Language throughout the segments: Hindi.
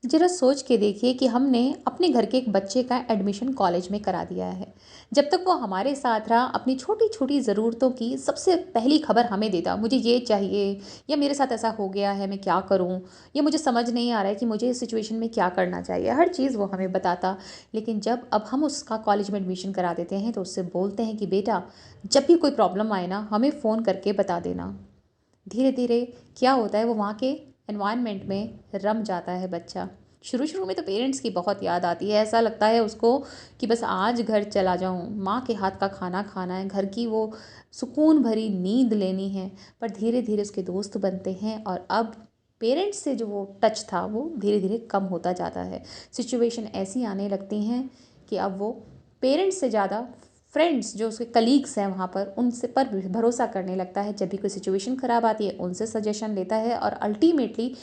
ज़रा सोच के देखिए कि हमने अपने घर के एक बच्चे का एडमिशन कॉलेज में करा दिया है। जब तक वो हमारे साथ रहा, अपनी छोटी-छोटी ज़रूरतों की सबसे पहली खबर हमें देता, मुझे ये चाहिए या मेरे साथ ऐसा हो गया है, मैं क्या करूँ? या मुझे समझ नहीं आ रहा है कि मुझे इस सिचुएशन में क्या करना चाहिए? हर चीज़ वो हमें बताता। लेकिन जब अब हम उसका कॉलेज में एडमिशन करा देते हैं, तो उससे बोलते हैं कि बेटा, जब भी कोई प्रॉब्लम आए ना, हमें फ़ोन करके बता देना। धीरे-धीरे क्या होता है, वो वहाँ के एनवायरनमेंट में रम जाता है बच्चा। शुरू-शुरू में तो पेरेंट्स की बहुत याद आती है, ऐसा लगता है उसको कि बस आज घर चला जाऊँ, माँ के हाथ का खाना खाना है, घर की वो सुकून भरी नींद लेनी है। पर धीरे-धीरे उसके दोस्त बनते हैं और अब पेरेंट्स से जो वो टच था, वो धीरे-धीरे कम होता जाता है। सिचुएशन ऐसी आने लगती हैं कि अब वो पेरेंट्स से ज़्यादा फ्रेंड्स जो उसके कलीग्स हैं वहाँ पर, उनसे पर भरोसा करने लगता है। जब भी कोई सिचुएशन ख़राब आती है, उनसे सजेशन लेता है और अल्टीमेटली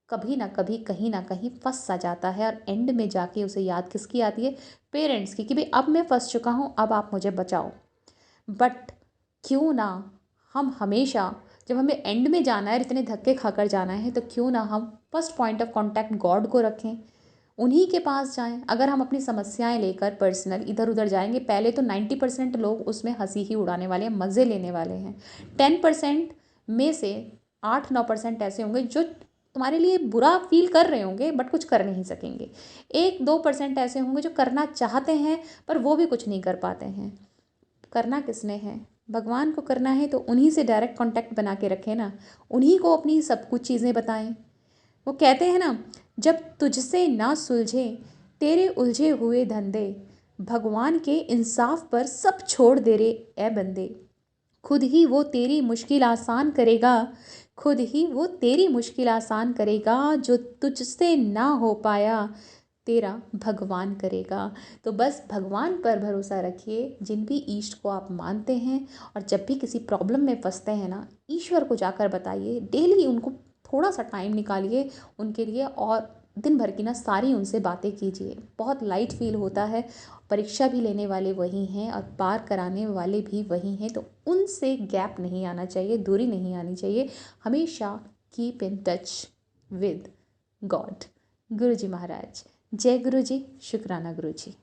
कभी ना कभी कहीं ना कहीं फंस सा जाता है और एंड में जाके उसे याद किसकी आती है? पेरेंट्स की, कि भाई अब मैं फंस चुका हूँ, अब आप मुझे बचाओ। बट क्यों ना हम हमेशा, जब हमें एंड में जाना है, इतने धक्के खाकर जाना है, तो क्यों ना हम first point of contact God को रखें, उन्हीं के पास जाएं। अगर हम अपनी समस्याएं लेकर पर्सनल इधर उधर जाएंगे, पहले तो 90% लोग उसमें हंसी ही उड़ाने वाले हैं, मज़े लेने वाले हैं। 10% में से 8-9% ऐसे होंगे जो तुम्हारे लिए बुरा फील कर रहे होंगे बट कुछ कर नहीं सकेंगे। 1-2% ऐसे होंगे जो करना चाहते हैं पर वो भी कुछ नहीं कर पाते हैं। करना किसने है? भगवान को करना है, तो उन्हीं से डायरेक्ट कांटेक्ट बना के रखें ना। उन्हीं को अपनी सब कुछ चीज़ें बताएं। वो कहते हैं ना, जब तुझसे ना सुलझे तेरे उलझे हुए धंधे, भगवान के इंसाफ पर सब छोड़ दे रे ए बंदे। खुद ही वो तेरी मुश्किल आसान करेगा, खुद ही वो तेरी मुश्किल आसान करेगा, जो तुझसे ना हो पाया तेरा भगवान करेगा। तो बस भगवान पर भरोसा रखिए, जिन भी ईष्ट को आप मानते हैं। और जब भी किसी प्रॉब्लम में फंसते हैं ना, ईश्वर को जाकर बताइए, डेली उनको थोड़ा सा टाइम निकालिए उनके लिए, और दिन भर की ना सारी उनसे बातें कीजिए। बहुत लाइट फील होता है। परीक्षा भी लेने वाले वही हैं और पार कराने वाले भी वही हैं, तो उनसे गैप नहीं आना चाहिए, दूरी नहीं आनी चाहिए। हमेशा keep in touch with God. गुरु जी महाराज। जय गुरु जी। शुक्राना गुरु जी।